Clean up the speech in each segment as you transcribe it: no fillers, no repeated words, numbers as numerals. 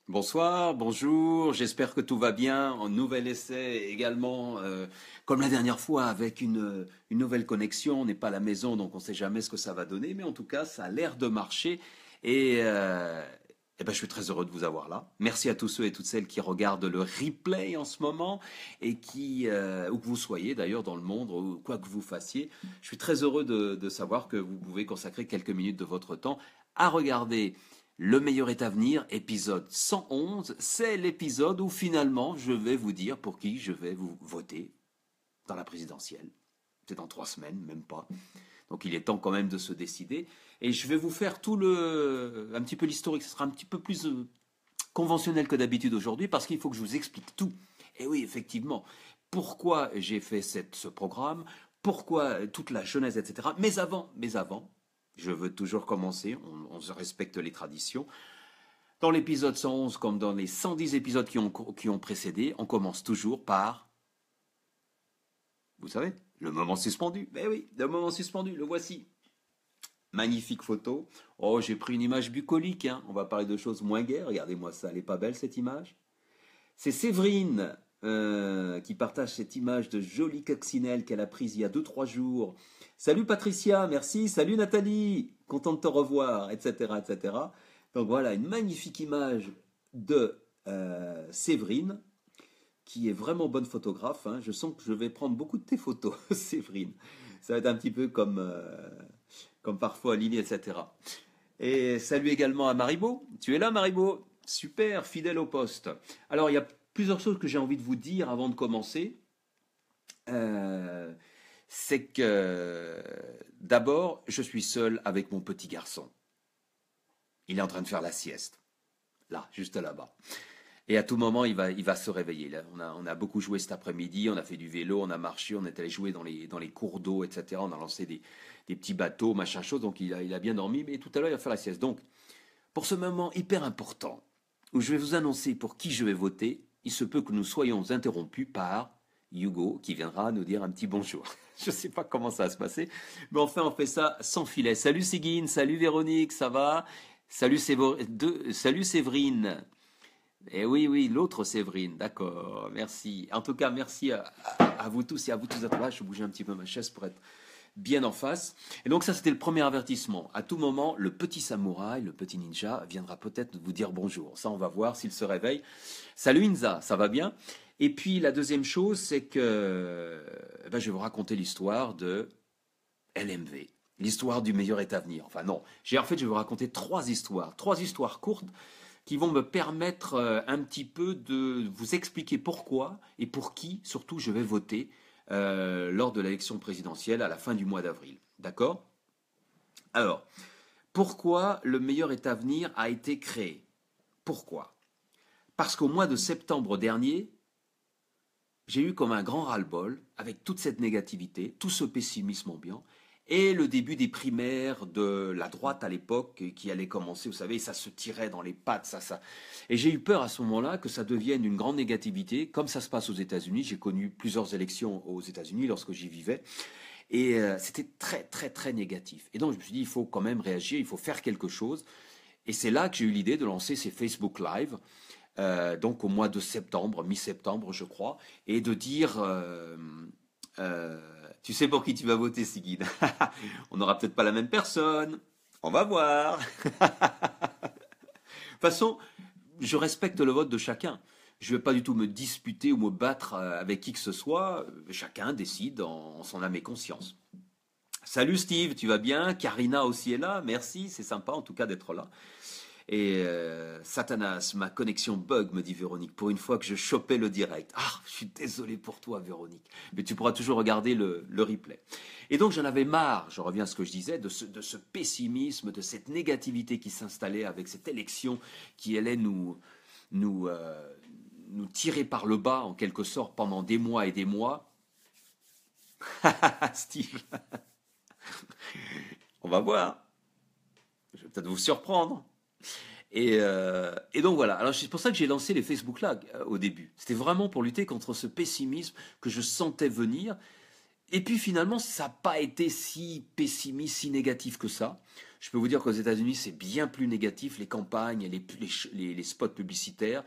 Bonsoir, bonjour, j'espère que tout va bien. En nouvel essai également, comme la dernière fois, avec une nouvelle connexion. On n'est pas à la maison, donc on ne sait jamais ce que ça va donner, mais en tout cas, ça a l'air de marcher. Et, je suis très heureux de vous avoir là. Merci à tous ceux et toutes celles qui regardent le replay en ce moment et où que vous soyez d'ailleurs dans le monde, ou quoi que vous fassiez. Je suis très heureux de savoir que vous pouvez consacrer quelques minutes de votre temps à regarder le meilleur est à venir, épisode 111, c'est l'épisode où finalement je vais vous dire pour qui je vais vous voter dans la présidentielle. C'est dans 3 semaines, même pas. Donc il est temps quand même de se décider. Et je vais vous faire un petit peu l'historique. Ce sera un petit peu plus conventionnel que d'habitude aujourd'hui parce qu'il faut que je vous explique tout. Et oui, effectivement, pourquoi j'ai fait ce programme, pourquoi toute la jeunesse, etc. Mais avant, je veux toujours commencer, on se respecte les traditions. Dans l'épisode 111, comme dans les 110 épisodes qui ont précédé, on commence toujours par, vous savez, le moment suspendu. Ben oui, le moment suspendu, le voici. Magnifique photo. Oh, j'ai pris une image bucolique, hein. On va parler de choses moins gaies. Regardez-moi ça, elle est pas belle cette image. C'est Séverine qui partage cette image de jolie coccinelle qu'elle a prise il y a 2 3 jours. Salut Patricia, merci. Salut Nathalie, content de te revoir, etc., etc. Donc voilà, une magnifique image de Séverine, qui est vraiment bonne photographe, hein. Je sens que je vais prendre beaucoup de tes photos, Séverine. Ça va être un petit peu comme parfois Lily, etc. Et salut également à Maribo. Tu es là, Maribo? Super, fidèle au poste. Alors, il y a plusieurs choses que j'ai envie de vous dire avant de commencer. Euh, c'est que d'abord, je suis seul avec mon petit garçon. Il est en train de faire la sieste. Là, juste là-bas. Et à tout moment, il va se réveiller. Là, on a beaucoup joué cet après-midi, on a fait du vélo, on a marché, on est allé jouer dans les cours d'eau, etc. On a lancé des petits bateaux, machin chose. Donc il a bien dormi, mais tout à l'heure, il va faire la sieste. Donc, pour ce moment hyper important, où je vais vous annoncer pour qui je vais voter, il se peut que nous soyons interrompus par Hugo, qui viendra nous dire un petit bonjour. Je ne sais pas comment ça va se passer, mais enfin, on fait ça sans filet. Salut Sigine, salut Véronique, ça va? Salut Séverine. Eh oui, oui, l'autre Séverine, d'accord, merci. En tout cas, merci à vous tous et à vous tous d'être là. Je vais bouger un petit peu ma chaise pour être bien en face. Et donc ça, c'était le premier avertissement. À tout moment, le petit samouraï, le petit ninja, viendra peut-être vous dire bonjour. Ça, on va voir s'il se réveille. Salut Inza, ça va bien? Et puis la deuxième chose, c'est que je vais vous raconter l'histoire de LMV. L'histoire du meilleur est à venir. Enfin non, en fait, je vais vous raconter trois histoires courtes qui vont me permettre un petit peu de vous expliquer pourquoi et pour qui, surtout, je vais voter lors de l'élection présidentielle à la fin du mois d'avril. D'accord? Alors, pourquoi le meilleur est à venir a été créé? Pourquoi? Parce qu'au mois de septembre dernier, j'ai eu comme un grand ras-le-bol avec toute cette négativité, tout ce pessimisme ambiant, et le début des primaires de la droite à l'époque qui allait commencer, vous savez, ça se tirait dans les pattes, ça. Et j'ai eu peur à ce moment-là que ça devienne une grande négativité, comme ça se passe aux États-Unis. J'ai connu plusieurs élections aux États-Unis lorsque j'y vivais, et c'était très, très, très négatif. Et donc je me suis dit, il faut quand même réagir, il faut faire quelque chose. Et c'est là que j'ai eu l'idée de lancer ces Facebook Live, donc au mois de septembre, mi-septembre, je crois, et de dire euh, tu sais pour qui tu vas voter, Sigrid? On n'aura peut-être pas la même personne. On va voir. De toute façon, je respecte le vote de chacun. Je ne vais pas du tout me disputer ou me battre avec qui que ce soit. Chacun décide en son âme et conscience. Salut Steve, tu vas bien? Karina aussi est là. Merci, c'est sympa en tout cas d'être là. Et Satanas, ma connexion bug, me dit Véronique, pour une fois que je chopais le direct. Ah, je suis désolé pour toi, Véronique. Mais tu pourras toujours regarder le replay. Et donc j'en avais marre, je reviens à ce que je disais, de ce pessimisme, de cette négativité qui s'installait avec cette élection qui allait nous, euh, nous tirer par le bas, en quelque sorte, pendant des mois et des mois. Steve, on va voir. Je vais peut-être vous surprendre. Et donc voilà, alors c'est pour ça que j'ai lancé les Facebook Live au début. C'était vraiment pour lutter contre ce pessimisme que je sentais venir. Et puis finalement, ça n'a pas été si pessimiste, si négatif que ça. Je peux vous dire qu'aux États-Unis, c'est bien plus négatif. Les campagnes et les spots publicitaires,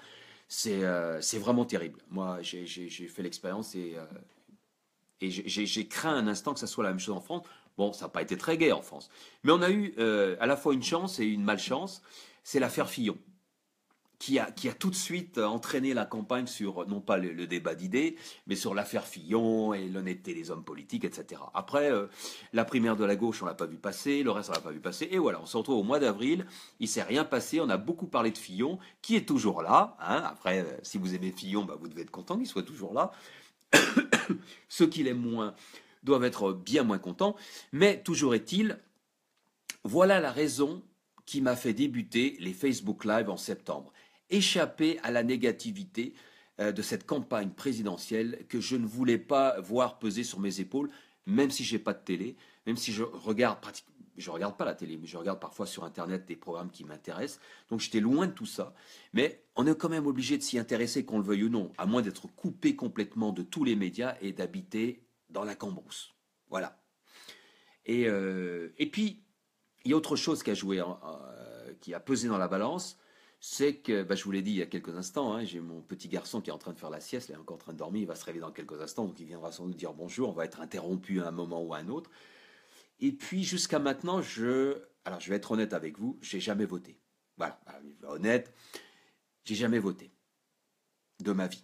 c'est vraiment terrible. Moi, j'ai fait l'expérience et j'ai craint un instant que ça soit la même chose en France. Bon, ça n'a pas été très gai en France. Mais on a eu à la fois une chance et une malchance. C'est l'affaire Fillon qui a tout de suite entraîné la campagne sur, non pas le débat d'idées, mais sur l'affaire Fillon et l'honnêteté des hommes politiques, etc. Après, la primaire de la gauche, on l'a pas vu passer, le reste, on l'a pas vu passer. Et voilà, on se retrouve au mois d'avril, il s'est rien passé, on a beaucoup parlé de Fillon, qui est toujours là. Hein. Après, si vous aimez Fillon, bah, vous devez être content qu'il soit toujours là. Ceux qui l'aiment moins doivent être bien moins contents. Mais toujours est-il, voilà la raison qui m'a fait débuter les Facebook Live en septembre. Échapper à la négativité de cette campagne présidentielle que je ne voulais pas voir peser sur mes épaules, même si j'ai pas de télé, même si je regarde pratiquement, je regarde pas la télé, mais je regarde parfois sur Internet des programmes qui m'intéressent. Donc j'étais loin de tout ça. Mais on est quand même obligé de s'y intéresser, qu'on le veuille ou non, à moins d'être coupé complètement de tous les médias et d'habiter dans la cambrousse. Voilà. Et puis, il y a autre chose qui a joué, qui a pesé dans la balance, c'est que, bah, je vous l'ai dit il y a quelques instants, hein, j'ai mon petit garçon qui est en train de faire la sieste, il est encore en train de dormir, il va se réveiller dans quelques instants, donc il viendra sans doute dire bonjour, on va être interrompu à un moment ou à un autre. Et puis jusqu'à maintenant, alors je vais être honnête avec vous, j'ai jamais voté. Voilà, honnête, j'ai jamais voté de ma vie.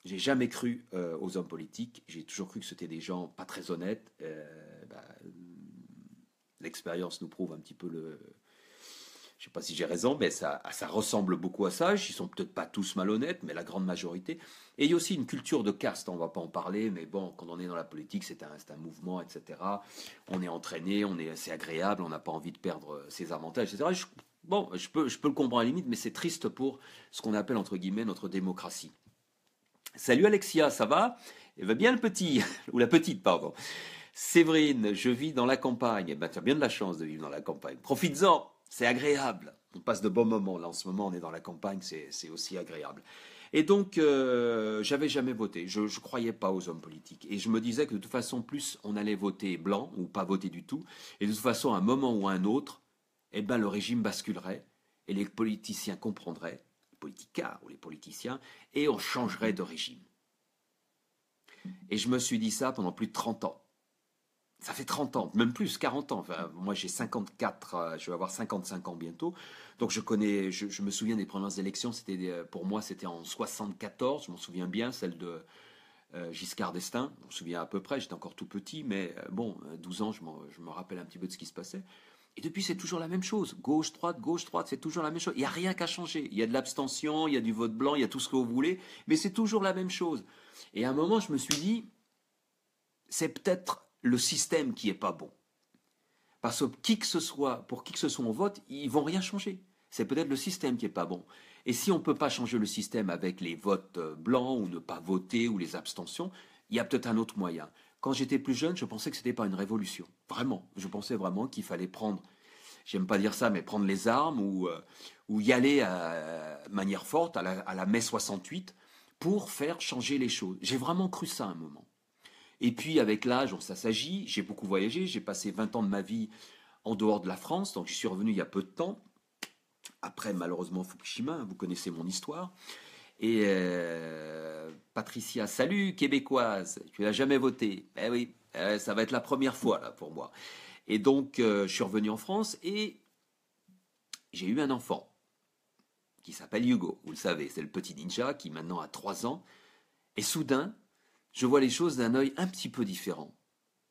J'ai jamais cru aux hommes politiques, j'ai toujours cru que c'était des gens pas très honnêtes. L'expérience nous prouve un petit peu je ne sais pas si j'ai raison, mais ça ressemble beaucoup à ça. Ils sont peut-être pas tous malhonnêtes, mais la grande majorité. Et il y a aussi une culture de caste, on ne va pas en parler, mais bon, quand on est dans la politique, c'est un mouvement, etc. On est entraîné, c'est agréable, on n'a pas envie de perdre ses avantages, etc. Je peux le comprendre à la limite, mais c'est triste pour ce qu'on appelle, entre guillemets, notre démocratie. Salut Alexia, ça va? Eh va bien le petit, ou la petite, pardon. Séverine, je vis dans la campagne. Eh ben, tu as bien de la chance de vivre dans la campagne. Profites-en, c'est agréable. On passe de bons moments. Là, en ce moment, on est dans la campagne, c'est aussi agréable. Et donc, j'avais jamais voté. Je ne croyais pas aux hommes politiques. Et je me disais que de toute façon, plus on allait voter blanc ou pas voter du tout, et de toute façon, à un moment ou à un autre, eh ben, le régime basculerait et les politiciens comprendraient, les politicards ou les politiciens, et on changerait de régime. Et je me suis dit ça pendant plus de 30 ans. Ça fait 30 ans, même plus, 40 ans. Enfin, moi, j'ai 54, je vais avoir 55 ans bientôt. Donc, je me souviens des premières élections. Pour moi, c'était en 74. Je m'en souviens bien, celle de Giscard d'Estaing. Je me souviens à peu près. J'étais encore tout petit, mais bon, 12 ans, je me rappelle un petit peu de ce qui se passait. Et depuis, c'est toujours la même chose. Gauche, droite, c'est toujours la même chose. Il n'y a rien qu'à changer. Il y a de l'abstention, il y a du vote blanc, il y a tout ce que vous voulez, mais c'est toujours la même chose. Et à un moment, je me suis dit, c'est peut-être le système qui est pas bon. Parce que pour qui que ce soit on vote, ils vont rien changer. C'est peut-être le système qui est pas bon. Et si on ne peut pas changer le système avec les votes blancs ou ne pas voter ou les abstentions, il y a peut-être un autre moyen. Quand j'étais plus jeune, je pensais que c'était pas une révolution. Vraiment. Je pensais vraiment qu'il fallait prendre, j'aime pas dire ça, mais prendre les armes ou y aller à manière forte à la mai 68 pour faire changer les choses. J'ai vraiment cru ça à un moment. Et puis avec l'âge, ça s'agit, j'ai beaucoup voyagé, j'ai passé 20 ans de ma vie en dehors de la France, donc j'y suis revenu il y a peu de temps, après malheureusement Fukushima, vous connaissez mon histoire. Et Patricia, salut québécoise, tu n'as jamais voté. Eh oui, ça va être la première fois là pour moi. Et donc je suis revenu en France et j'ai eu un enfant qui s'appelle Hugo, vous le savez, c'est le petit ninja qui maintenant a 3 ans. Et soudain, je vois les choses d'un œil un petit peu différent.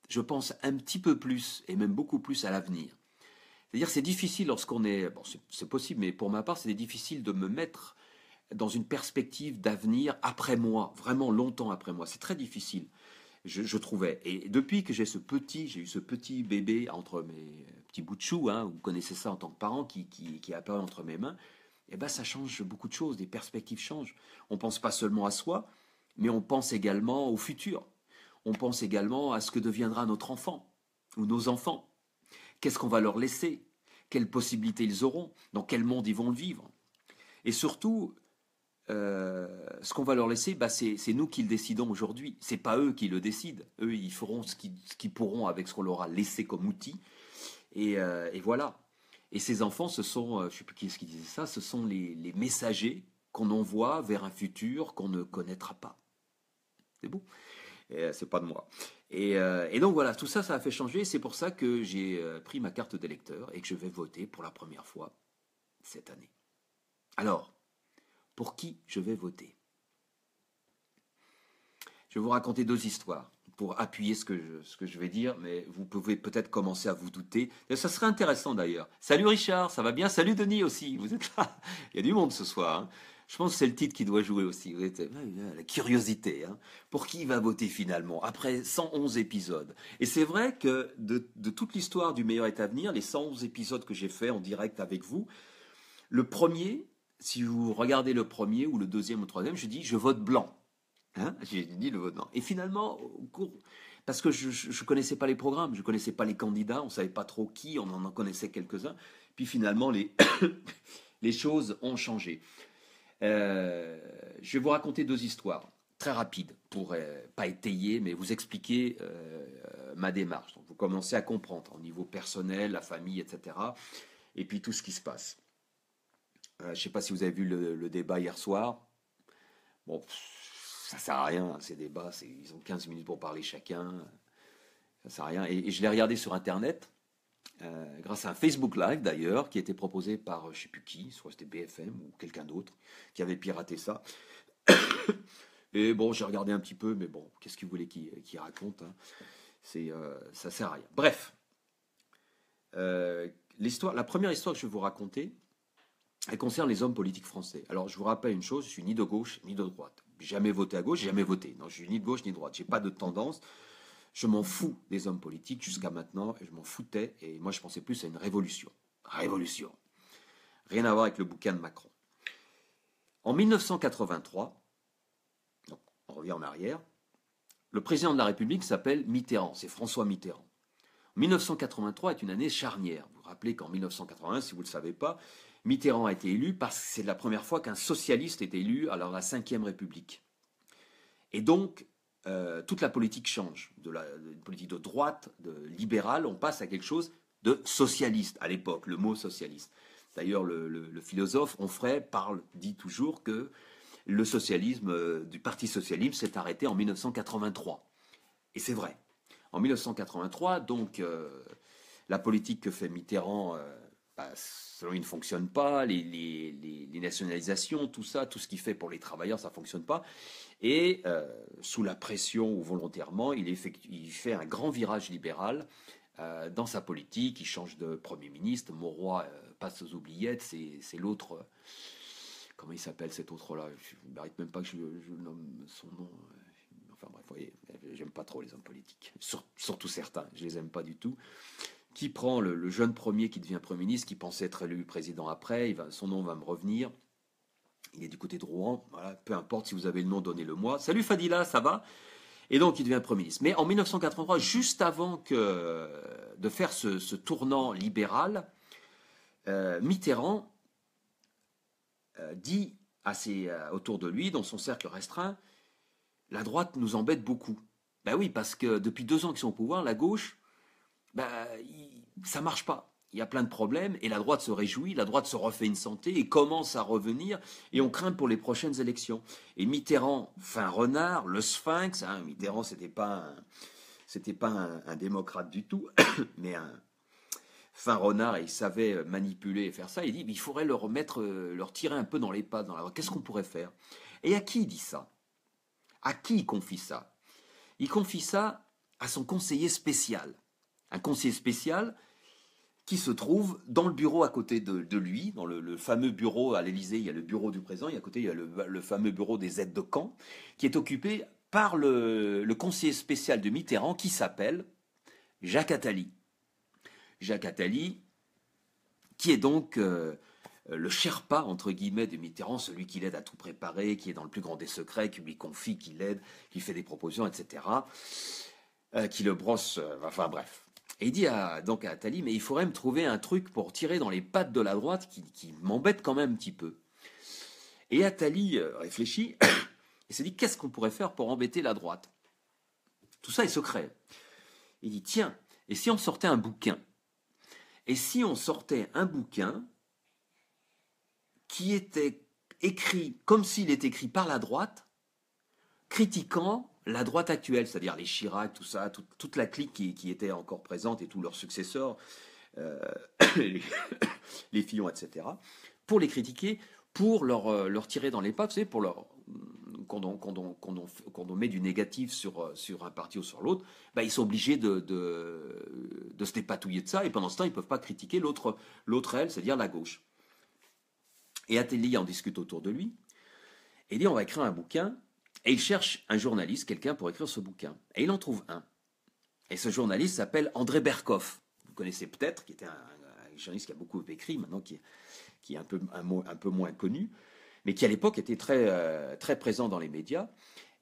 Je pense un petit peu plus, et même beaucoup plus, à l'avenir. C'est-à-dire c'est difficile lorsqu'on est... Bon, c'est possible, mais pour ma part, c'est difficile de me mettre dans une perspective d'avenir après moi, vraiment longtemps après moi. C'est très difficile, je trouvais. Et depuis que j'ai eu ce petit bébé entre mes petits bouts de chou, hein, vous connaissez ça en tant que parent, qui est apparu entre mes mains, eh ben, ça change beaucoup de choses, les perspectives changent. On ne pense pas seulement à soi, mais on pense également au futur. On pense également à ce que deviendra notre enfant ou nos enfants. Qu'est-ce qu'on va leur laisser? Quelles possibilités ils auront? Dans quel monde ils vont le vivre? Et surtout, ce qu'on va leur laisser, bah, c'est nous qui le décidons aujourd'hui. C'est pas eux qui le décident. Eux, ils feront ce qu'ils pourront avec ce qu'on leur a laissé comme outil. Et voilà. Et ces enfants, ce sont, je ne sais plus qui est-ce qui disait ça, ce sont les messagers qu'on envoie vers un futur qu'on ne connaîtra pas. C'est beau. Et c'est pas de moi. Et donc voilà, tout ça, ça a fait changer. C'est pour ça que j'ai pris ma carte d'électeur et que je vais voter pour la première fois cette année. Alors, pour qui je vais voter? Je vais vous raconter deux histoires pour appuyer ce que je vais dire, mais vous pouvez peut-être commencer à vous douter. Et ça serait intéressant d'ailleurs. Salut Richard, ça va bien? Salut Denis aussi, vous êtes là? Il y a du monde ce soir, hein. Je pense que c'est le titre qui doit jouer aussi. Vous êtes, la curiosité, hein. Pour qui il va voter finalement après 111 épisodes? Et c'est vrai que de toute l'histoire du Meilleur est à venir, les 111 épisodes que j'ai fait en direct avec vous, le premier, si vous regardez le premier ou le deuxième ou le troisième, je dis je vote blanc. Hein, j'ai dit le vote blanc. Et finalement, parce que je ne connaissais pas les programmes, je ne connaissais pas les candidats, on ne savait pas trop qui, on en connaissait quelques-uns. Puis finalement, les choses ont changé. Je vais vous raconter deux histoires très rapides pour pas étayer, mais vous expliquer ma démarche. Donc, vous commencez à comprendre au niveau personnel, la famille, etc. Et puis tout ce qui se passe. Je ne sais pas si vous avez vu le débat hier soir. Bon, ça ne sert à rien, ces débats. Ils ont 15 minutes pour parler chacun. Ça ne sert à rien. Et je l'ai regardé sur Internet, grâce à un Facebook Live d'ailleurs, qui a été proposé par je ne sais plus qui, soit c'était BFM ou quelqu'un d'autre, qui avait piraté ça. Et bon, j'ai regardé un petit peu, mais bon, qu'est-ce que vous voulez qu'il raconte, hein. Ça ne sert à rien. Bref, la première histoire que je vais vous raconter, elle concerne les hommes politiques français. Alors, je vous rappelle une chose, je suis ni de gauche ni de droite. J'ai jamais voté à gauche, j'ai jamais voté. Non, je suis ni de gauche ni de droite. J'ai pas de tendance. Je m'en fous des hommes politiques jusqu'à maintenant, et je m'en foutais. Et moi, je pensais plus à une révolution. Révolution. Rien à voir avec le bouquin de Macron. En 1983, donc on revient en arrière, le président de la République s'appelle Mitterrand. C'est François Mitterrand. 1983 est une année charnière. Vous vous rappelez qu'en 1981, si vous ne le savez pas, Mitterrand a été élu parce que c'est la première fois qu'un socialiste est élu à la Ve République. Et donc, toute la politique change. De politique de droite, de libérale, on passe à quelque chose de socialiste, à l'époque, le mot socialiste. D'ailleurs, le philosophe Onfray dit toujours que le socialisme, du Parti socialiste, s'est arrêté en 1983. Et c'est vrai. En 1983, donc, la politique que fait Mitterrand, selon lui, ne fonctionne pas. Les nationalisations, tout ça, tout ce qu'il fait pour les travailleurs, ça ne fonctionne pas. Et sous la pression ou volontairement, il fait un grand virage libéral dans sa politique. Il change de Premier ministre. Mauroy passe aux oubliettes. C'est l'autre. Comment il s'appelle cet autre-là? Je ne mérite même pas que je nomme son nom. Enfin bref, vous voyez, j'aime pas trop les hommes politiques. Surtout certains, je les aime pas du tout. Qui prend le jeune premier qui devient Premier ministre, qui pensait être élu président après, son nom va me revenir. Il est du côté de Rouen, voilà, peu importe si vous avez le nom, donnez-le-moi. Salut Fadila, ça va? Et donc il devient Premier ministre. Mais en 1983, juste avant de faire ce tournant libéral, Mitterrand dit autour de lui, dans son cercle restreint, la droite nous embête beaucoup. Ben oui, parce que depuis 2 ans qu'ils sont au pouvoir, la gauche, ça marche pas. Il y a plein de problèmes et la droite se réjouit, la droite se refait une santé et commence à revenir et on craint pour les prochaines élections. Et Mitterrand, fin renard, le sphinx, hein, Mitterrand c'était pas un démocrate du tout, mais un fin renard et il savait manipuler et faire ça. Il dit il faudrait leur tirer un peu dans les pattes. Qu'est-ce qu'on pourrait faire? Et à qui il dit ça? À qui il confie ça? Il confie ça à son conseiller spécial. Un conseiller spécial qui se trouve dans le bureau à côté de lui, dans le fameux bureau à l'Élysée, il y a le bureau du président, et à côté il y a le fameux bureau des aides de camp, qui est occupé par le conseiller spécial de Mitterrand qui s'appelle Jacques Attali. Jacques Attali, qui est donc le Sherpa, entre guillemets, de Mitterrand, celui qui l'aide à tout préparer, qui est dans le plus grand des secrets, qui lui confie, qui l'aide, qui fait des propositions, etc., qui le brosse, enfin bref. Et il dit donc à Attali, mais il faudrait me trouver un truc pour tirer dans les pattes de la droite qui m'embête quand même un petit peu. Et Attali réfléchit et se dit, qu'est-ce qu'on pourrait faire pour embêter la droite? Tout ça est secret. Il dit, tiens, et si on sortait un bouquin? Et si on sortait un bouquin qui était écrit comme s'il était écrit par la droite, critiquant la droite actuelle, c'est-à-dire les Chirac, tout ça, toute la clique qui était encore présente et tous leurs successeurs, euh, les, les Fillon, etc., pour les critiquer, pour leur tirer dans les pattes, vous savez, pour leur, quand on met du négatif sur un parti ou sur l'autre, bah, ils sont obligés de se dépatouiller de ça, et pendant ce temps, ils ne peuvent pas critiquer l'autre aile, c'est-à-dire la gauche. Et Attali en discute autour de lui, et il dit on va écrire un bouquin, et il cherche un journaliste, quelqu'un pour écrire ce bouquin. Et il en trouve un. Et ce journaliste s'appelle André Berkoff. Vous connaissez peut-être, qui était un journaliste qui a beaucoup écrit, maintenant qui est un peu moins connu, mais qui à l'époque était très présent dans les médias,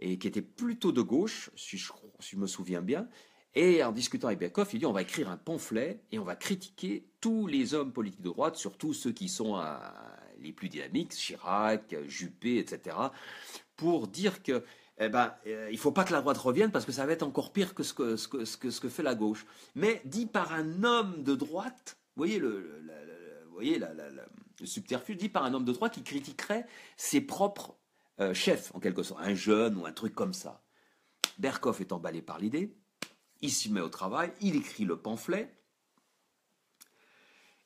et qui était plutôt de gauche, si je me souviens bien. Et en discutant avec Berkoff, il dit on va écrire un pamphlet, et on va critiquer tous les hommes politiques de droite, surtout ceux qui sont les plus dynamiques, Chirac, Juppé, etc., pour dire que il ne faut pas que la droite revienne parce que ça va être encore pire que ce que fait la gauche. Mais dit par un homme de droite, vous voyez le subterfuge, dit par un homme de droite qui critiquerait ses propres chefs, en quelque sorte, un jeune ou un truc comme ça. Berkoff est emballé par l'idée, il s'y met au travail, il écrit le pamphlet,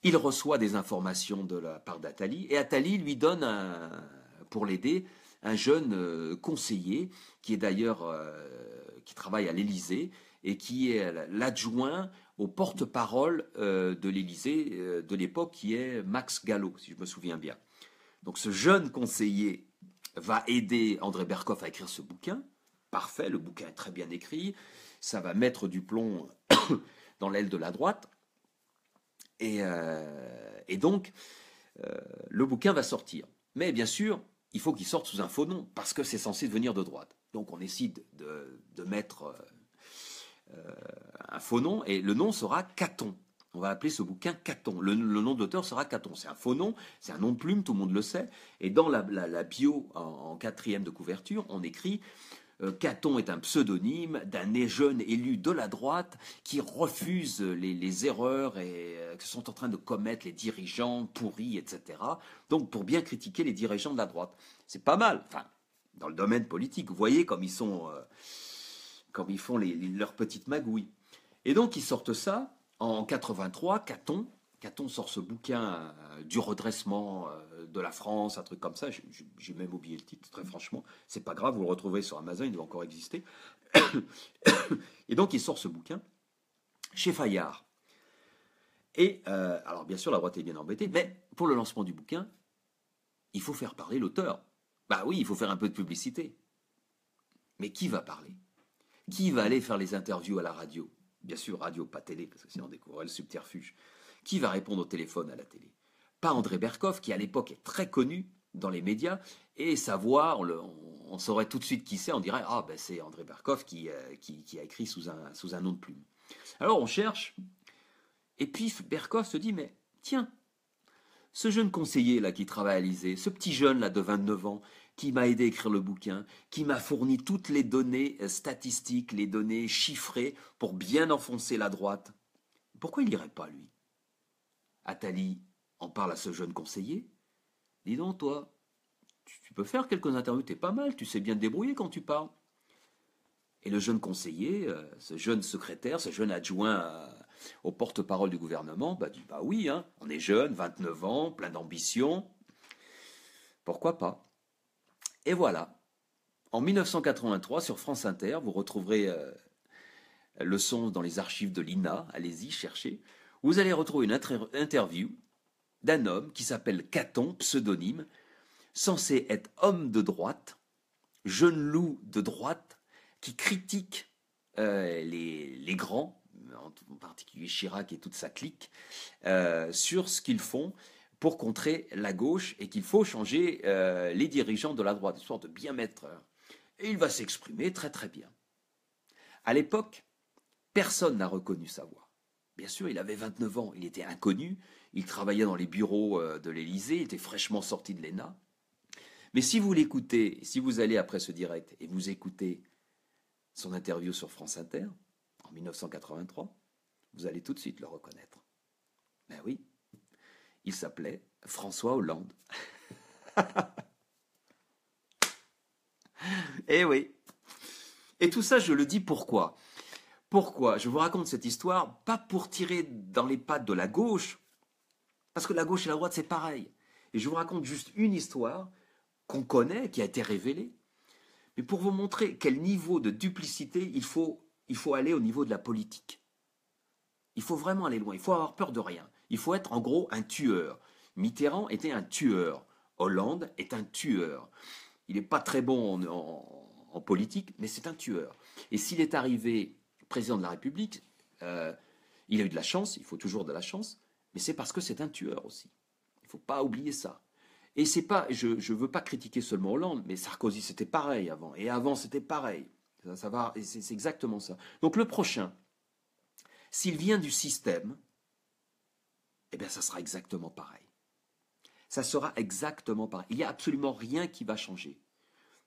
il reçoit des informations de la part d'Attali, et Attali lui donne, pour l'aider, un jeune conseiller qui est d'ailleurs qui travaille à l'Élysée et qui est l'adjoint au porte-parole de l'Élysée de l'époque, qui est Max Gallo, si je me souviens bien. Donc ce jeune conseiller va aider André Berkoff à écrire ce bouquin. Parfait, le bouquin est très bien écrit, ça va mettre du plomb dans l'aile de la droite. Et donc, le bouquin va sortir. Mais bien sûr, il faut qu'il sorte sous un faux nom, parce que c'est censé venir de droite. Donc on décide de mettre un faux nom, et le nom sera Caton. On va appeler ce bouquin Caton. Le nom de l'auteur sera Caton. C'est un faux nom, c'est un nom de plume, tout le monde le sait. Et dans la bio, en quatrième de couverture, on écrit Caton est un pseudonyme d'un jeune élu de la droite qui refuse les erreurs que sont en train de commettre les dirigeants pourris, etc. Donc pour bien critiquer les dirigeants de la droite. C'est pas mal, enfin, dans le domaine politique. Vous voyez comme ils font leurs petites magouilles. Et donc ils sortent ça en 83, Caton sort ce bouquin du redressement de la France, un truc comme ça. J'ai même oublié le titre, très franchement. C'est pas grave, vous le retrouvez sur Amazon, il doit encore exister. Et donc, il sort ce bouquin chez Fayard. Et alors, bien sûr, la droite est bien embêtée, mais pour le lancement du bouquin, il faut faire parler l'auteur. Bah oui, il faut faire un peu de publicité. Mais qui va parler? Qui va aller faire les interviews à la radio? Bien sûr, radio, pas télé, parce que sinon on découvrirait le subterfuge. Qui va répondre au téléphone à la télé? Pas André Berkoff, qui à l'époque est très connu dans les médias, et sa voix, on saurait tout de suite qui c'est, on dirait ah ben c'est André Berkoff qui a écrit sous un nom de plume. Alors on cherche, et puis Berkoff se dit mais tiens, ce jeune conseiller là qui travaille à l'Élysée, ce petit jeune là de 29 ans, qui m'a aidé à écrire le bouquin, qui m'a fourni toutes les données statistiques, les données chiffrées pour bien enfoncer la droite, pourquoi il n'irait pas lui? Attali en parle à ce jeune conseiller. Dis donc, toi, tu peux faire quelques interviews, t'es pas mal, tu sais bien te débrouiller quand tu parles. Et le jeune conseiller, ce jeune secrétaire, ce jeune adjoint au porte-parole du gouvernement, dit bah oui, hein, on est jeune, 29 ans, plein d'ambition, pourquoi pas? Et voilà, en 1983, sur France Inter, vous retrouverez le son dans les archives de l'INA, allez-y, cherchez, vous allez retrouver une interview d'un homme qui s'appelle Caton, pseudonyme, censé être homme de droite, jeune loup de droite, qui critique les grands, en particulier Chirac et toute sa clique, sur ce qu'ils font pour contrer la gauche et qu'il faut changer les dirigeants de la droite, histoire de bien mettre... Et il va s'exprimer très très bien. À l'époque, personne n'a reconnu sa voix. Bien sûr, il avait 29 ans, il était inconnu, il travaillait dans les bureaux de l'Élysée, il était fraîchement sorti de l'ENA. Mais si vous l'écoutez, si vous allez après ce direct et vous écoutez son interview sur France Inter, en 1983, vous allez tout de suite le reconnaître. Ben oui, il s'appelait François Hollande. Eh oui. Et tout ça, je le dis pourquoi? Pourquoi? Je vous raconte cette histoire, pas pour tirer dans les pattes de la gauche, parce que la gauche et la droite, c'est pareil. Et je vous raconte juste une histoire qu'on connaît, qui a été révélée, mais pour vous montrer quel niveau de duplicité il faut aller au niveau de la politique. Il faut vraiment aller loin, il faut avoir peur de rien. Il faut être en gros un tueur. Mitterrand était un tueur. Hollande est un tueur. Il n'est pas très bon en politique, mais c'est un tueur. Et s'il est arrivé président de la République, il a eu de la chance, il faut toujours de la chance, mais c'est parce que c'est un tueur aussi. Il ne faut pas oublier ça. Et c'est pas, je ne veux pas critiquer seulement Hollande, mais Sarkozy c'était pareil avant, et avant c'était pareil. Ça va, et c'est exactement ça. Donc le prochain, s'il vient du système, eh bien ça sera exactement pareil. Ça sera exactement pareil. Il n'y a absolument rien qui va changer.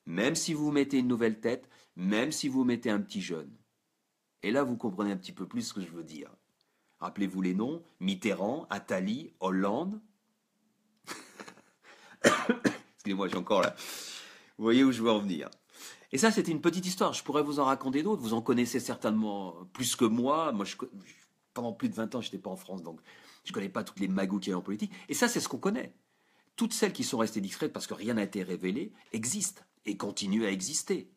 Même si vous mettez une nouvelle tête, même si vous mettez un petit jeune. Et là, vous comprenez un petit peu plus ce que je veux dire. Rappelez-vous les noms, Mitterrand, Attali, Hollande. Excusez-moi, j'ai encore là. Vous voyez où je veux en venir. Et ça, c'était une petite histoire. Je pourrais vous en raconter d'autres. Vous en connaissez certainement plus que moi. Moi, pendant plus de 20 ans, je n'étais pas en France, donc je ne connais pas toutes les magouilles qu'il y a en politique. Et ça, c'est ce qu'on connaît. Toutes celles qui sont restées discrètes parce que rien n'a été révélé existent et continuent à exister.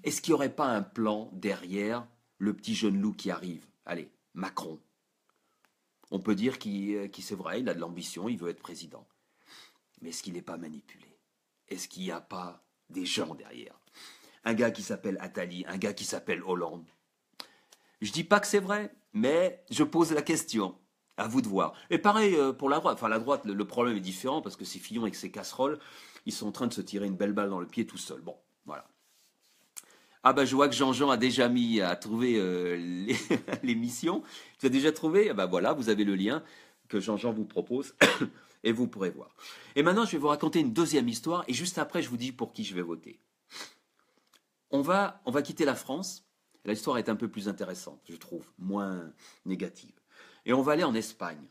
Est-ce qu'il n'y aurait pas un plan derrière le petit jeune loup qui arrive? Allez, Macron. On peut dire qu'il c'est vrai, il a de l'ambition, il veut être président. Mais est-ce qu'il n'est pas manipulé? Est-ce qu'il n'y a pas des gens derrière? Un gars qui s'appelle Attali, un gars qui s'appelle Hollande. Je dis pas que c'est vrai, mais je pose la question. À vous de voir. Et pareil pour la droite. Enfin, la droite, le problème est différent parce que ces Fillon avec ses casseroles, ils sont en train de se tirer une belle balle dans le pied tout seul. Bon, voilà. Ah bah je vois que Jean-Jean a déjà mis à trouver l'émission. Tu as déjà trouvé? Ah bah voilà, vous avez le lien que Jean-Jean vous propose et vous pourrez voir. Et maintenant, je vais vous raconter une deuxième histoire et juste après, je vous dis pour qui je vais voter. On va quitter la France. L'histoire est un peu plus intéressante, je trouve, moins négative. Et on va aller en Espagne.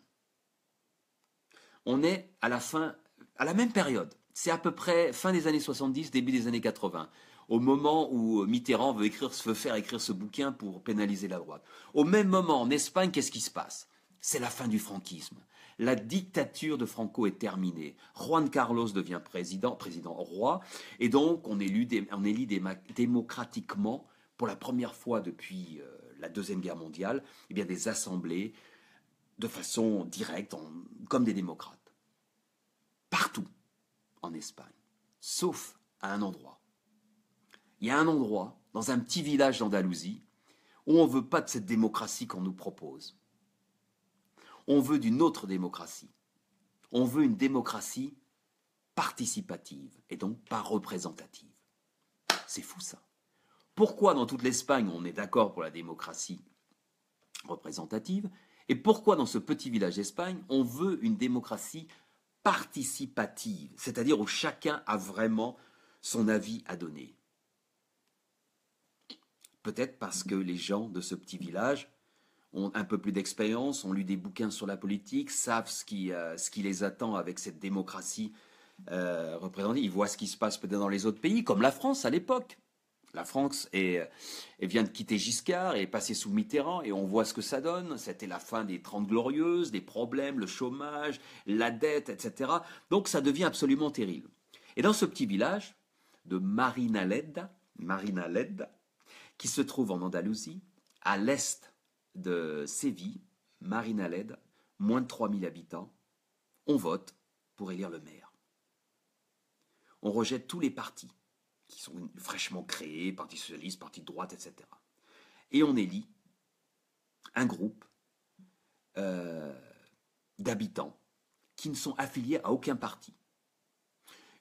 On est à la même période. C'est à peu près fin des années 70, début des années 80. Au moment où Mitterrand veut faire écrire ce bouquin pour pénaliser la droite. Au même moment, en Espagne, qu'est-ce qui se passe? C'est la fin du franquisme. La dictature de Franco est terminée. Juan Carlos devient président roi, et donc on élit démocratiquement, pour la première fois depuis la Deuxième Guerre mondiale, eh bien, des assemblées de façon directe, comme des démocrates. Partout en Espagne, sauf à un endroit. Il y a un endroit, dans un petit village d'Andalousie, où on ne veut pas de cette démocratie qu'on nous propose. On veut d'une autre démocratie. On veut une démocratie participative et donc pas représentative. C'est fou ça. Pourquoi dans toute l'Espagne on est d'accord pour la démocratie représentative et pourquoi dans ce petit village d'Espagne on veut une démocratie participative, c'est-à-dire où chacun a vraiment son avis à donner? Peut-être parce que les gens de ce petit village ont un peu plus d'expérience, ont lu des bouquins sur la politique, savent ce qui les attend avec cette démocratie représentative. Ils voient ce qui se passe peut-être dans les autres pays, comme la France à l'époque. La France vient de quitter Giscard et est passée sous Mitterrand et on voit ce que ça donne. C'était la fin des 30 glorieuses, des problèmes, le chômage, la dette, etc. Donc ça devient absolument terrible. Et dans ce petit village de Marinaleda, qui se trouve en Andalousie, à l'est de Séville, Marinaleda, moins de 3000 habitants, on vote pour élire le maire. On rejette tous les partis qui sont fraîchement créés, Parti socialiste, Parti de droite, etc. Et on élit un groupe d'habitants qui ne sont affiliés à aucun parti.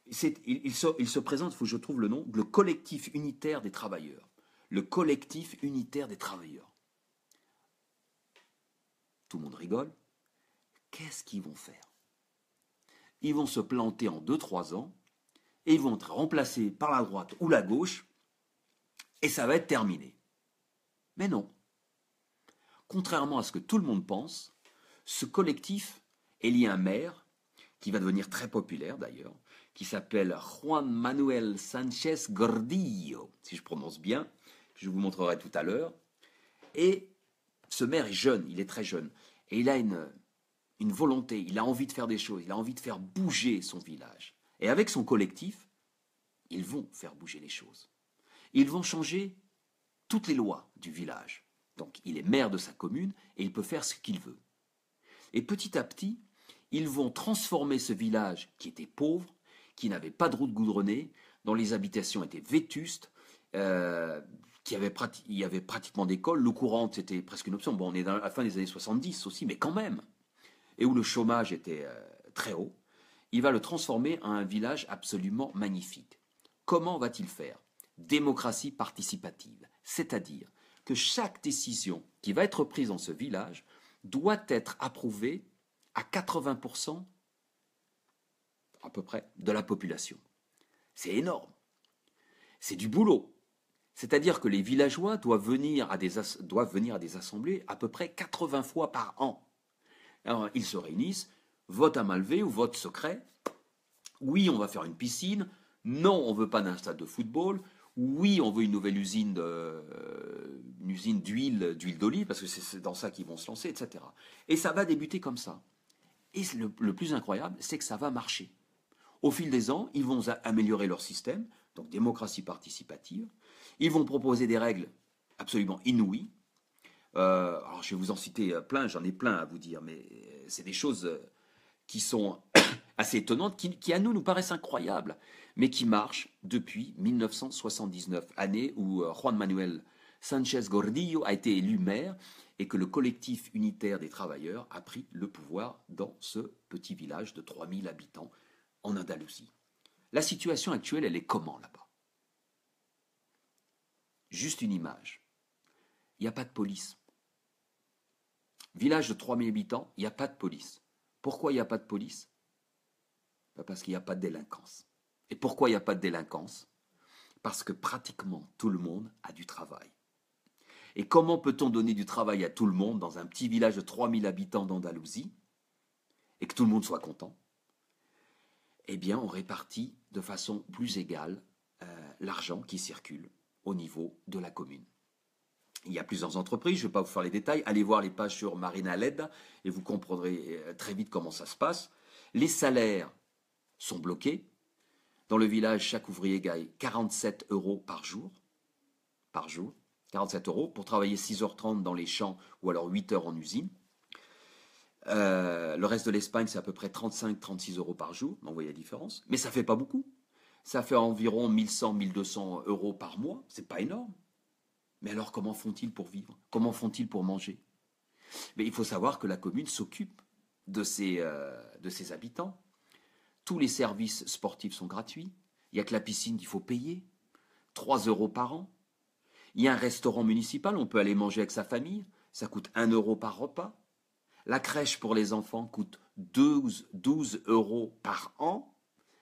Il se présente, il faut que je trouve le nom, le collectif unitaire des travailleurs. Le collectif unitaire des travailleurs. Tout le monde rigole. Qu'est-ce qu'ils vont faire? Ils vont se planter en 2-3 ans et ils vont être remplacés par la droite ou la gauche et ça va être terminé. Mais non. Contrairement à ce que tout le monde pense, Ce collectif est lié à un maire, qui va devenir très populaire d'ailleurs, qui s'appelle Juan Manuel Sánchez Gordillo, si je prononce bien, je vous montrerai tout à l'heure. Et ce maire est jeune, il est très jeune, et il a une volonté, il a envie de faire des choses, il a envie de faire bouger son village. Et avec son collectif, ils vont faire bouger les choses. Ils vont changer toutes les lois du village. Donc il est maire de sa commune et il peut faire ce qu'il veut. Et petit à petit, ils vont transformer ce village qui était pauvre, qui n'avait pas de route goudronnée, dont les habitations étaient vétustes, il y avait pratiquement d'école, l'eau courante c'était presque une option, bon on est dans la fin des années 70 aussi, mais quand même, et où le chômage était très haut, il va le transformer en un village absolument magnifique. Comment va-t-il faire? Démocratie participative, c'est-à-dire que chaque décision qui va être prise dans ce village doit être approuvée à 80% à peu près de la population. C'est énorme. C'est du boulot. C'est-à-dire que les villageois doivent venir à des assemblées à peu près 80 fois par an. Alors, ils se réunissent, vote à main levée ou vote secret. Oui, on va faire une piscine. Non, on ne veut pas d'un stade de football. Oui, on veut une nouvelle usine d'huile d'olive, parce que c'est dans ça qu'ils vont se lancer, etc. Et ça va débuter comme ça. Et le plus incroyable, c'est que ça va marcher. Au fil des ans, ils vont améliorer leur système, donc démocratie participative. Ils vont proposer des règles absolument inouïes. Alors je vais vous en citer plein, j'en ai plein à vous dire, mais c'est des choses qui sont assez étonnantes, qui à nous paraissent incroyables, mais qui marchent depuis 1979, année où Juan Manuel Sánchez Gordillo a été élu maire et que le collectif unitaire des travailleurs a pris le pouvoir dans ce petit village de 3000 habitants en Andalousie. La situation actuelle, elle est comment là-bas? Juste une image. Il n'y a pas de police. Village de 3000 habitants, il n'y a pas de police. Pourquoi il n'y a pas de police? Parce qu'il n'y a pas de délinquance. Et pourquoi il n'y a pas de délinquance? Parce que pratiquement tout le monde a du travail. Et comment peut-on donner du travail à tout le monde dans un petit village de 3000 habitants d'Andalousie et que tout le monde soit content? Eh bien, on répartit de façon plus égale l'argent qui circule au niveau de la commune. Il y a plusieurs entreprises, je ne vais pas vous faire les détails, allez voir les pages sur Marina Led et vous comprendrez très vite comment ça se passe. Les salaires sont bloqués. Dans le village, chaque ouvrier gagne 47 euros par jour. 47 euros pour travailler 6h30 dans les champs ou alors 8 heures en usine. Le reste de l'Espagne, c'est à peu près 35-36 euros par jour. Donc, vous voyez la différence. Mais ça ne fait pas beaucoup. Ça fait environ 1100-1200 euros par mois. C'est pas énorme. Mais alors, comment font-ils pour vivre? Comment font-ils pour manger? Mais il faut savoir que la commune s'occupe de ses habitants. Tous les services sportifs sont gratuits. Il n'y a que la piscine qu'il faut payer. 3 euros par an. Il y a un restaurant municipal, on peut aller manger avec sa famille. Ça coûte 1 euro par repas. La crèche pour les enfants coûte 12 euros par an,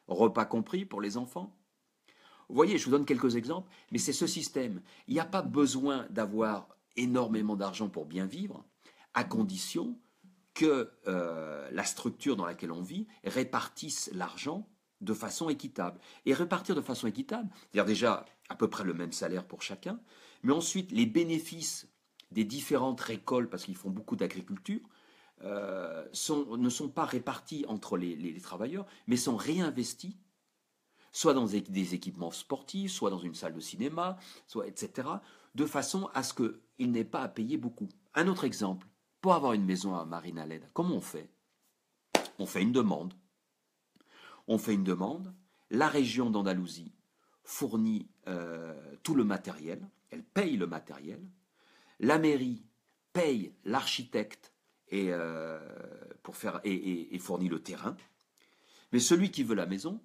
repas compris pour les enfants. Vous voyez, je vous donne quelques exemples, mais c'est ce système. Il n'y a pas besoin d'avoir énormément d'argent pour bien vivre, à condition que la structure dans laquelle on vit répartisse l'argent de façon équitable. Et répartir de façon équitable, c'est-à-dire déjà à peu près le même salaire pour chacun, mais ensuite les bénéfices des différentes récoltes, parce qu'ils font beaucoup d'agriculture, ne sont pas répartis entre les travailleurs, mais sont réinvestis, soit dans des équipements sportifs, soit dans une salle de cinéma, soit etc., de façon à ce qu'il n'ait pas à payer beaucoup. Un autre exemple, pour avoir une maison à Marina Led, comment on fait? On fait une demande. On fait une demande, la région d'Andalousie fournit tout le matériel, elle paye le matériel, la mairie paye l'architecte et fournit le terrain, mais celui qui veut la maison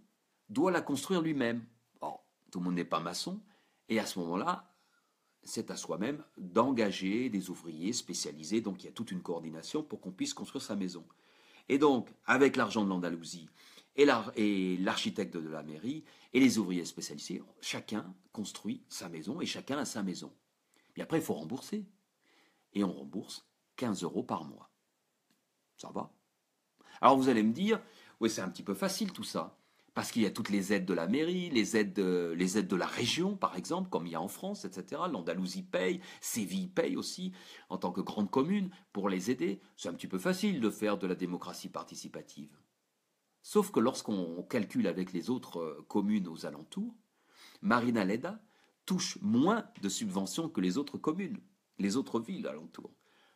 doit la construire lui-même. Or, tout le monde n'est pas maçon, et à ce moment-là, c'est à soi-même d'engager des ouvriers spécialisés, donc il y a toute une coordination pour qu'on puisse construire sa maison. Et donc, avec l'argent de l'Andalousie et l'architecte de la mairie et les ouvriers spécialisés, chacun construit sa maison et chacun a sa maison. Puis après, il faut rembourser. Et on rembourse 15 euros par mois. Ça va. Alors vous allez me dire, oui, c'est un petit peu facile tout ça. Parce qu'il y a toutes les aides de la mairie, les aides de la région, par exemple, comme il y a en France, etc. L'Andalousie paye, Séville paye aussi, en tant que grande commune, pour les aider. C'est un petit peu facile de faire de la démocratie participative. Sauf que lorsqu'on calcule avec les autres communes aux alentours, Marina Leda touche moins de subventions que les autres communes, les autres villes alentours.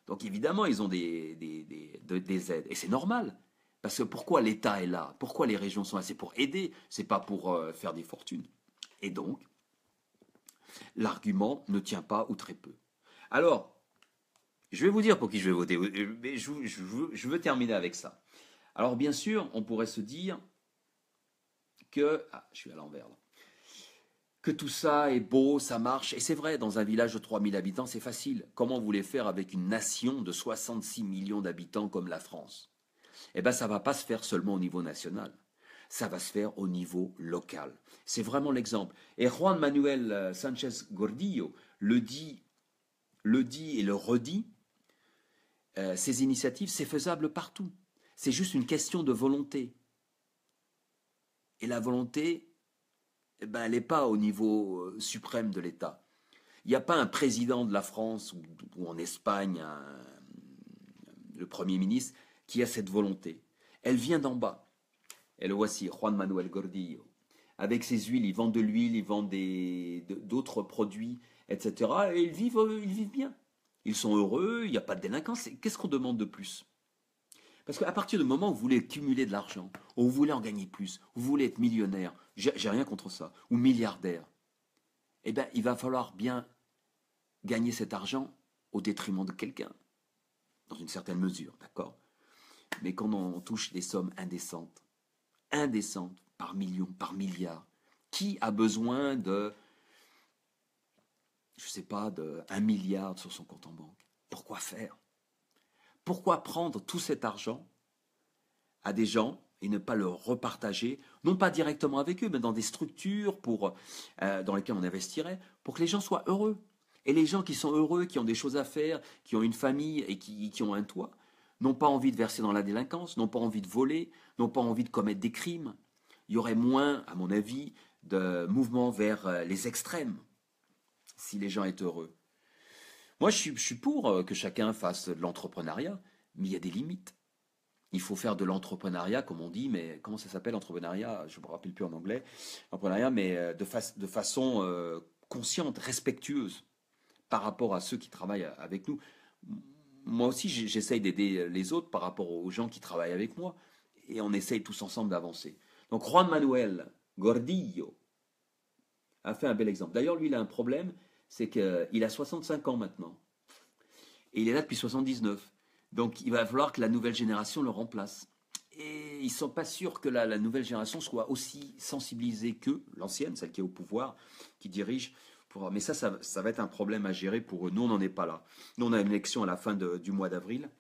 Donc évidemment, ils ont des aides. Et c'est normal. Parce que pourquoi l'État est là? Pourquoi les régions sont là? C'est pour aider, c'est pas pour faire des fortunes. Et donc, l'argument ne tient pas ou très peu. Alors, je vais vous dire pour qui je vais voter, mais je veux terminer avec ça. Alors bien sûr, on pourrait se dire que... Ah, je suis à l'envers là. Que tout ça est beau, ça marche. Et c'est vrai, dans un village de 3000 habitants, c'est facile. Comment vous voulez faire avec une nation de 66 millions d'habitants comme la France? Eh bien, ça ne va pas se faire seulement au niveau national. Ça va se faire au niveau local. C'est vraiment l'exemple. Et Juan Manuel Sanchez Gordillo le dit et le redit, ces initiatives, c'est faisable partout. C'est juste une question de volonté. Et la volonté, eh ben, elle n'est pas au niveau suprême de l'État. Il n'y a pas un président de la France ou en Espagne, le Premier ministre, qui a cette volonté. Elle vient d'en bas. Et le voici, Juan Manuel Gordillo. Avec ses huiles, ils vendent de l'huile, ils vendent d'autres produits, etc. Et ils vivent bien. Ils sont heureux, il n'y a pas de délinquance. Qu'est-ce qu'on demande de plus? Parce qu'à partir du moment où vous voulez cumuler de l'argent, où vous voulez en gagner plus, où vous voulez être millionnaire, j'ai rien contre ça, ou milliardaire, eh bien, il va falloir bien gagner cet argent au détriment de quelqu'un, dans une certaine mesure, d'accord? Mais quand on touche des sommes indécentes, par million, par milliard, qui a besoin de, je ne sais pas, de 1 milliard sur son compte en banque? Pourquoi faire? Pourquoi prendre tout cet argent à des gens et ne pas le repartager, non pas directement avec eux, mais dans des structures dans lesquelles on investirait, pour que les gens soient heureux. Et les gens qui sont heureux, qui ont des choses à faire, qui ont une famille et qui ont un toit, n'ont pas envie de verser dans la délinquance, n'ont pas envie de voler, n'ont pas envie de commettre des crimes. Il y aurait moins, à mon avis, de mouvements vers les extrêmes si les gens étaient heureux. Moi, je suis pour que chacun fasse de l'entrepreneuriat, mais il y a des limites. Il faut faire de l'entrepreneuriat, comme on dit, mais comment ça s'appelle l'entrepreneuriat? Je ne me rappelle plus en anglais. L'entrepreneuriat, mais de façon consciente, respectueuse par rapport à ceux qui travaillent avec nous. Moi aussi, j'essaye d'aider les autres par rapport aux gens qui travaillent avec moi. Et on essaye tous ensemble d'avancer. Donc Juan Manuel Gordillo a fait un bel exemple. D'ailleurs, lui, il a un problème, c'est qu'il a 65 ans maintenant. Et il est là depuis 79. Donc il va falloir que la nouvelle génération le remplace. Et ils ne sont pas sûrs que la nouvelle génération soit aussi sensibilisée que l'ancienne, celle qui est au pouvoir, qui dirige. Mais ça va être un problème à gérer pour eux. Nous, on n'en est pas là. Nous, on a une élection à la fin du mois d'avril.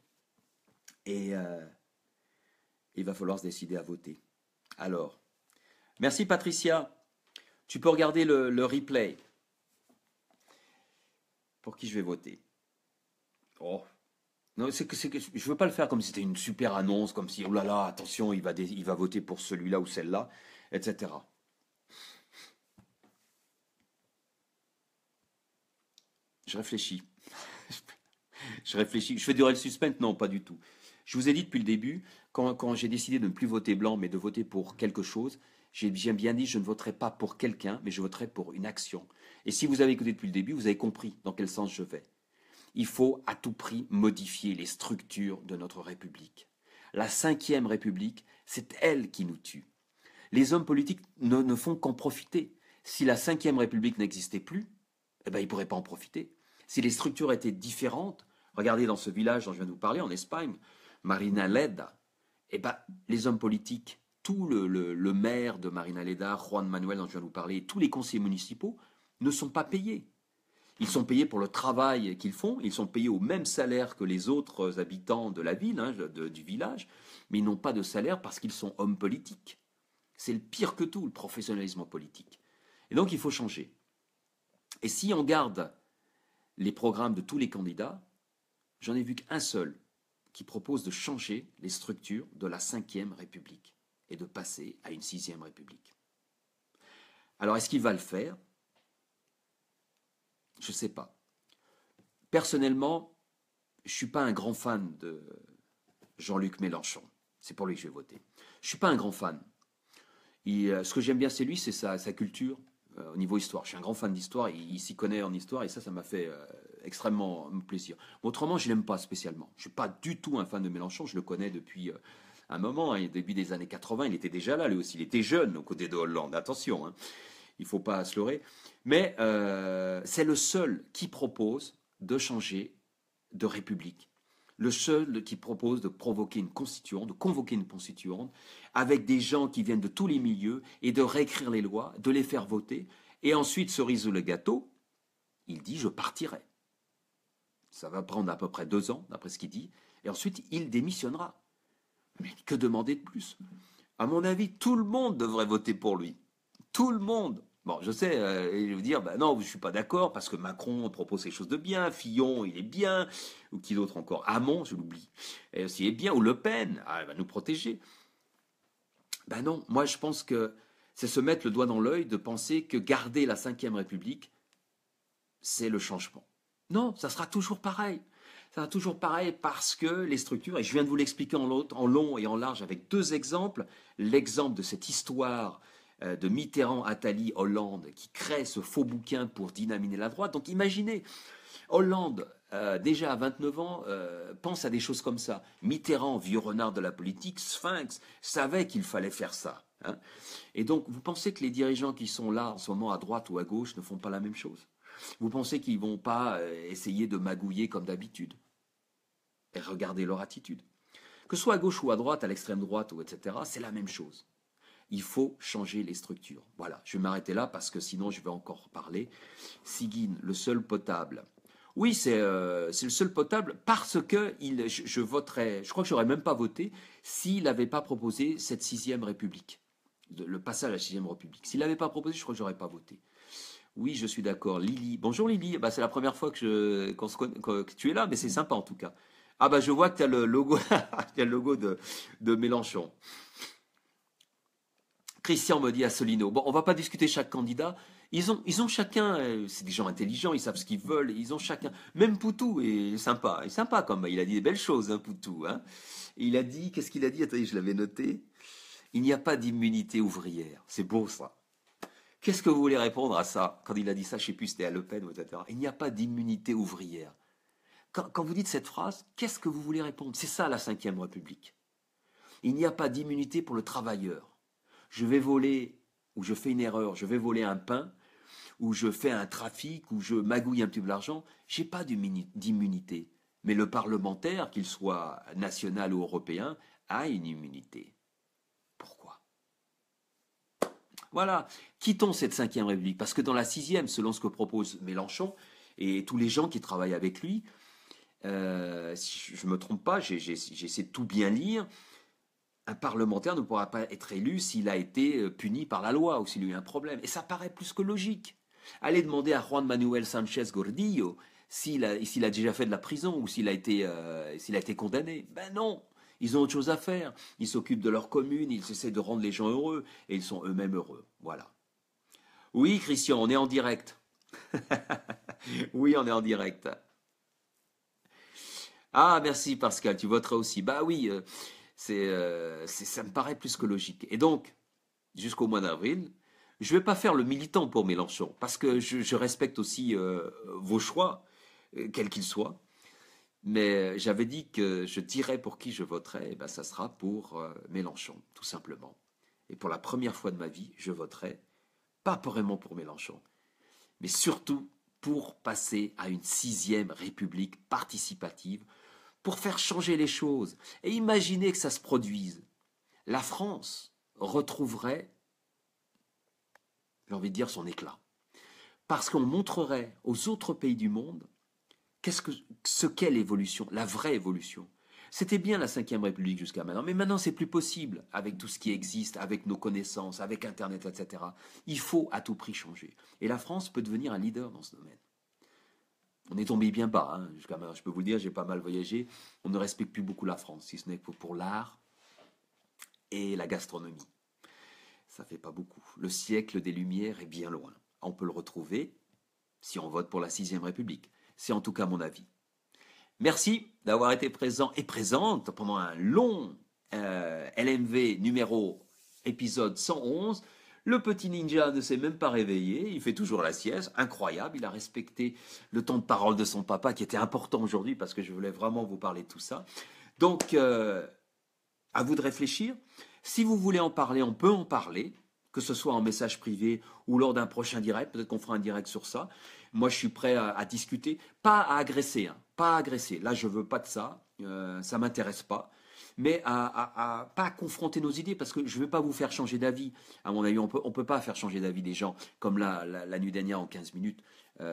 Et il va falloir se décider à voter. Alors, merci Patricia. Tu peux regarder le replay. Pour qui je vais voter? Oh. Non, je veux pas le faire comme si c'était une super annonce, comme si, oh là là, attention, il va voter pour celui-là ou celle-là, etc. Je réfléchis. Je réfléchis. Je fais durer le suspense? Non, pas du tout. Je vous ai dit depuis le début, quand j'ai décidé de ne plus voter blanc, mais de voter pour quelque chose, j'ai bien dit, je ne voterai pas pour quelqu'un, mais je voterai pour une action. Et si vous avez écouté depuis le début, vous avez compris dans quel sens je vais. Il faut à tout prix modifier les structures de notre République. La Ve République, c'est elle qui nous tue. Les hommes politiques ne font qu'en profiter. Si la Ve République n'existait plus, eh ben, ils ne pourraient pas en profiter. Si les structures étaient différentes, regardez dans ce village dont je viens de vous parler, en Espagne, Marina Leda, eh ben, les hommes politiques, tout le maire de Marina Leda, Juan Manuel dont je viens de vous parler, tous les conseillers municipaux ne sont pas payés. Ils sont payés pour le travail qu'ils font, ils sont payés au même salaire que les autres habitants de la ville, du village, mais ils n'ont pas de salaire parce qu'ils sont hommes politiques. C'est le pire que tout, le professionnalisme politique. Et donc il faut changer. Et si on garde les programmes de tous les candidats, j'en ai vu qu'un seul qui propose de changer les structures de la Ve République et de passer à une Sixième République. Alors, est-ce qu'il va le faire? Je ne sais pas. Personnellement, je ne suis pas un grand fan de Jean-Luc Mélenchon. C'est pour lui que je vais voter. Je ne suis pas un grand fan. Ce que j'aime bien, c'est lui, c'est sa culture au niveau histoire. Je suis un grand fan d'histoire, il s'y connaît en histoire et ça m'a fait extrêmement plaisir. Autrement, je ne l'aime pas spécialement. Je ne suis pas du tout un fan de Mélenchon, je le connais depuis un moment, hein, début des années 80, il était déjà là, lui aussi, il était jeune aux côtés de Hollande, attention, hein, il ne faut pas se leurrer. Mais c'est le seul qui propose de changer de république. Le seul qui propose de provoquer une constituante, de convoquer une constituante, avec des gens qui viennent de tous les milieux, et de réécrire les lois, de les faire voter, et ensuite, cerise sur le gâteau, il dit « je partirai ». Ça va prendre à peu près 2 ans, d'après ce qu'il dit, et ensuite, il démissionnera. Mais que demander de plus? À mon avis, tout le monde devrait voter pour lui. Tout le monde. Bon, je sais, je veux dire, ben non, je ne suis pas d'accord, parce que Macron propose quelque chose de bien, Fillon, il est bien, ou qui d'autre encore? Hamon, je l'oublie. Et aussi, il est bien, ou Le Pen, elle va nous protéger. Ben non, moi je pense que c'est se mettre le doigt dans l'œil de penser que garder la Ve République, c'est le changement. Non, ça sera toujours pareil. Ça sera toujours pareil parce que les structures, et je viens de vous l'expliquer en long et en large avec 2 exemples, l'exemple de cette histoire de Mitterrand, Attali, Hollande, qui crée ce faux bouquin pour dynamiter la droite. Donc imaginez, Hollande, déjà à 29 ans, pense à des choses comme ça. Mitterrand, vieux renard de la politique, sphinx, savait qu'il fallait faire ça. Hein. Et donc, vous pensez que les dirigeants qui sont là en ce moment à droite ou à gauche ne font pas la même chose? Vous pensez qu'ils ne vont pas essayer de magouiller comme d'habitude? Et regardez leur attitude. Que ce soit à gauche ou à droite, à l'extrême droite, ou etc., c'est la même chose. Il faut changer les structures. Voilà, je vais m'arrêter là parce que sinon je vais encore parler. Sigyn, le seul potable. Oui, c'est le seul potable parce que je voterais, je crois que je n'aurais même pas voté s'il n'avait pas proposé cette Sixième République, le passage à la Sixième République. S'il n'avait pas proposé, je crois que je n'aurais pas voté. Oui, je suis d'accord. Lily. Bonjour Lily. Bah, c'est la première fois que tu es là, mais c'est sympa en tout cas. Ah bah je vois que tu as le logo, tu as le logo de Mélenchon. Christian me dit Asselineau. Bon, on va pas discuter chaque candidat. Ils ont chacun, c'est des gens intelligents, ils savent ce qu'ils veulent, ils ont chacun. Même Poutou est sympa comme il a dit des belles choses, hein, Poutou. Hein. Il a dit, qu'est-ce qu'il a dit? Attendez, je l'avais noté. Il n'y a pas d'immunité ouvrière. C'est beau ça. Qu'est-ce que vous voulez répondre à ça? Quand il a dit ça, je ne sais plus, c'était à Le Pen, etc. Il n'y a pas d'immunité ouvrière. Quand vous dites cette phrase, qu'est-ce que vous voulez répondre? C'est ça la Ve République. Il n'y a pas d'immunité pour le travailleur. Je vais voler, ou je fais une erreur, je vais voler un pain, ou je fais un trafic, ou je magouille un petit peu d'argent, je n'ai pas d'immunité. Mais le parlementaire, qu'il soit national ou européen, a une immunité. Pourquoi? Voilà, quittons cette Ve République, parce que dans la Sixième, selon ce que propose Mélenchon, et tous les gens qui travaillent avec lui, si je ne me trompe pas, j'ai essayé de tout bien lire, un parlementaire ne pourra pas être élu s'il a été puni par la loi ou s'il a eu un problème. Et ça paraît plus que logique. Allez demander à Juan Manuel Sánchez Gordillo s'il a déjà fait de la prison ou s'il a été condamné. Ben non, ils ont autre chose à faire. Ils s'occupent de leur commune, ils essaient de rendre les gens heureux et ils sont eux-mêmes heureux. Voilà. Oui, Christian, on est en direct. Oui, on est en direct. Ah, merci Pascal, tu voteras aussi. Bah oui, ça me paraît plus que logique. Et donc, jusqu'au mois d'avril, je ne vais pas faire le militant pour Mélenchon, parce que je respecte aussi vos choix, quels qu'ils soient. Mais j'avais dit que je dirais pour qui je voterais, et ben ça sera pour Mélenchon, tout simplement. Et pour la première fois de ma vie, je voterai pas vraiment pour Mélenchon, mais surtout pour passer à une Sixième République participative, pour faire changer les choses. Et imaginez que ça se produise. La France retrouverait, j'ai envie de dire, son éclat. Parce qu'on montrerait aux autres pays du monde ce qu'est l'évolution, la vraie évolution. C'était bien la Ve République jusqu'à maintenant, mais maintenant c'est plus possible avec tout ce qui existe, avec nos connaissances, avec Internet, etc. Il faut à tout prix changer. Et la France peut devenir un leader dans ce domaine. On est tombé bien bas, hein. Je peux vous le dire, j'ai pas mal voyagé. On ne respecte plus beaucoup la France, si ce n'est que pour l'art et la gastronomie. Ça fait pas beaucoup. Le siècle des Lumières est bien loin. On peut le retrouver si on vote pour la Sixième République. C'est en tout cas mon avis. Merci d'avoir été présent et présente pendant un long LMV numéro épisode 111. Le petit ninja ne s'est même pas réveillé, il fait toujours la sieste, incroyable, il a respecté le temps de parole de son papa qui était important aujourd'hui parce que je voulais vraiment vous parler de tout ça. Donc, à vous de réfléchir. Si vous voulez en parler, on peut en parler, que ce soit en message privé ou lors d'un prochain direct. Peut-être qu'on fera un direct sur ça. Moi, je suis prêt à discuter, pas à agresser, hein, pas à agresser. Là, je veux pas de ça, ça m'intéresse pas. Mais pas à confronter nos idées, parce que je ne vais pas vous faire changer d'avis. À mon avis, on peut pas faire changer d'avis des gens, comme la nuit dernière en 15 minutes,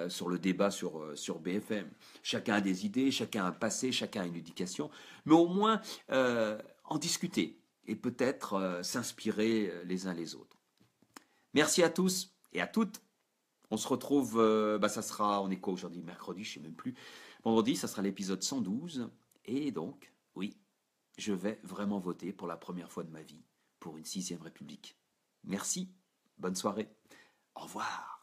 sur le débat sur BFM. Chacun a des idées, chacun a un passé, chacun a une éducation. Mais au moins, en discuter et peut-être s'inspirer les uns les autres. Merci à tous et à toutes. On se retrouve, ça sera, on est quoi aujourd'hui? Mercredi, je ne sais même plus. Vendredi, ça sera l'épisode 112. Et donc, oui, je vais vraiment voter pour la première fois de ma vie pour une 6e République. Merci, bonne soirée, au revoir.